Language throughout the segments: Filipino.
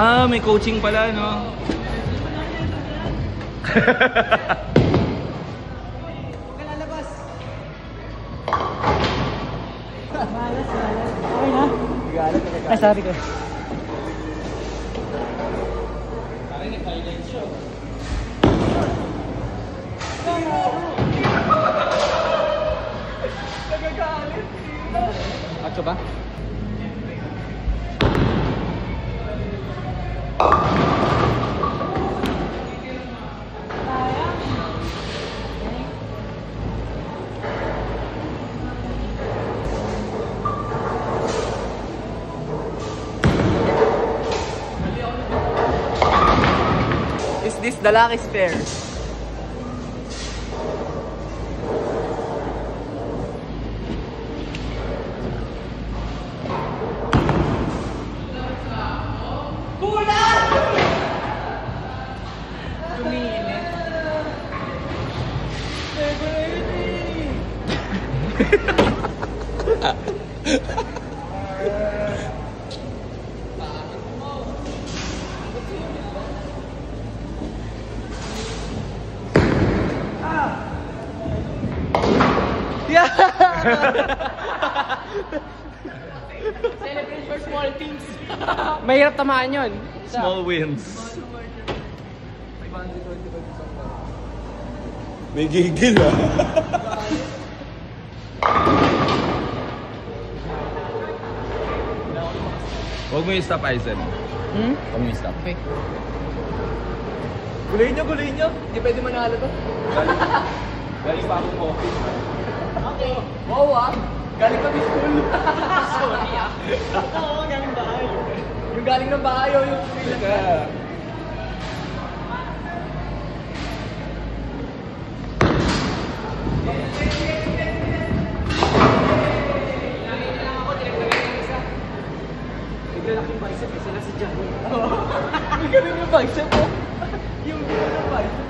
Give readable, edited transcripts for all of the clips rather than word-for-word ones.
Ah, may coaching pala, no? Malas. Okay na? Ay, sabi ko. Acho ba? Is this the lucky spare? Celebrate your small things. Mahirap tamaan yun. Small wins. May gigil ah. Huwag mo i-stop, Aizen. Huwag mo i-stop. Okay. Gulayin nyo. Hindi pwede manalo to. Galing pa akong coffee. Okay. Wow ah. Galing kami school. Sorry ah. Oo, galing bahay. Yung galing ng bahay o yung Lalaking bicep eh, sila si John. May ganun yung bicep mo. Yung ganun yung bicep.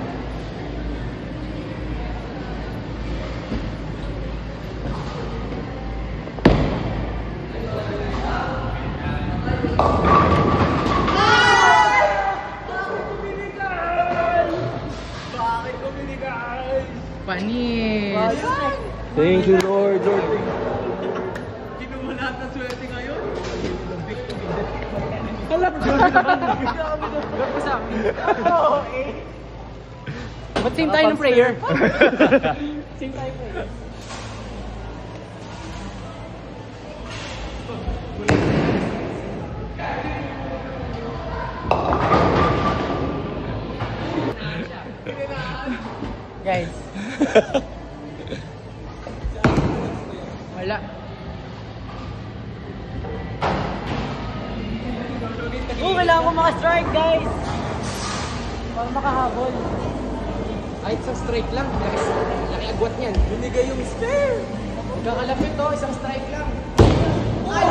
Bakit ko binigay? Panis. Thank you, Lord. Kinuha lahat ng swerte ngayon. Kalap ko naman. Gagawin sa amin. Oo eh. Ba't same tayo ng prayer? Same tayo prayer. Guys. Wala. Kailangan ko maka-strike, guys. Para makahabol. Ay, isang strike lang. Laki agwat niyan. Binigay yung spare. Kakalapit to, isang strike lang. Ay,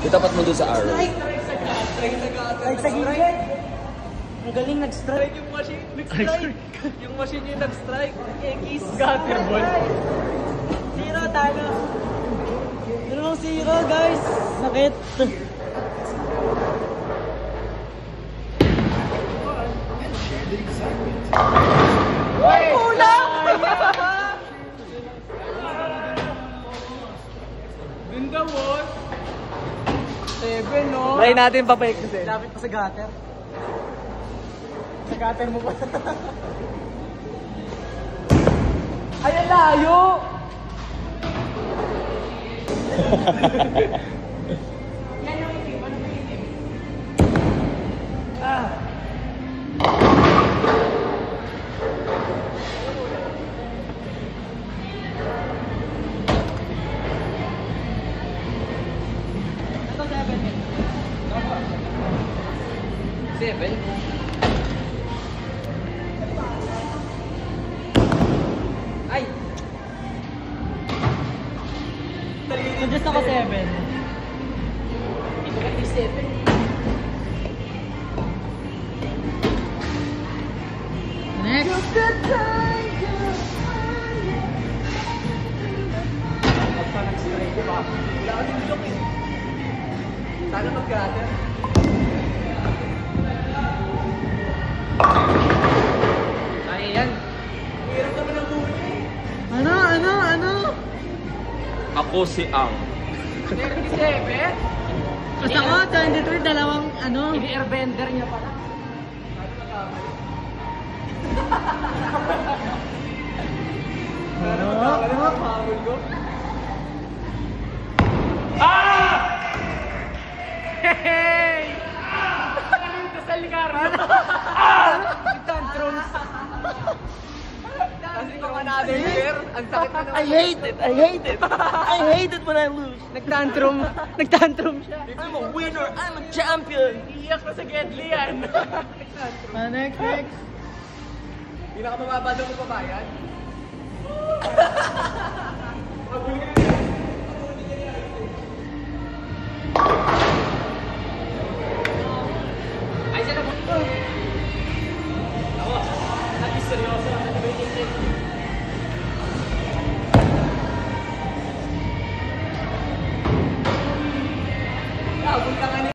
Itapat mo doon sa arrow. strike sa gilid. Ang galing nag-strike. Yung machine, nag-strike. Yung machine yung nag-strike. Ekis. Gutter ball. Zero, talo. 0-0, guys. Sakit. Uy! Kulang! Ganda mo. 7, no? Try natin papayagkusin. Lapit pa sa gutter. Sa gutter mo pa. Ay, ang layo! Seven? Ay! Suggest ako 7. 7. Next. Wala kasing joke eh. Sana mag-gutter. Kaya yan. Hirap naman ang buhay. Ano? Ako si Ang. 37? Basta ko, 23, dalawang ano. Ini-airbender niya pala. Hey! Dasal ni Carmen. Tantrums. Kasi kung another year, ang sakit na naman. I hate it when I lose. Nagtantrum siya. I'm a winner, I'm a champion. Iiyak na sa Gedli yan. Next. Pinakamababa daw ng babayan.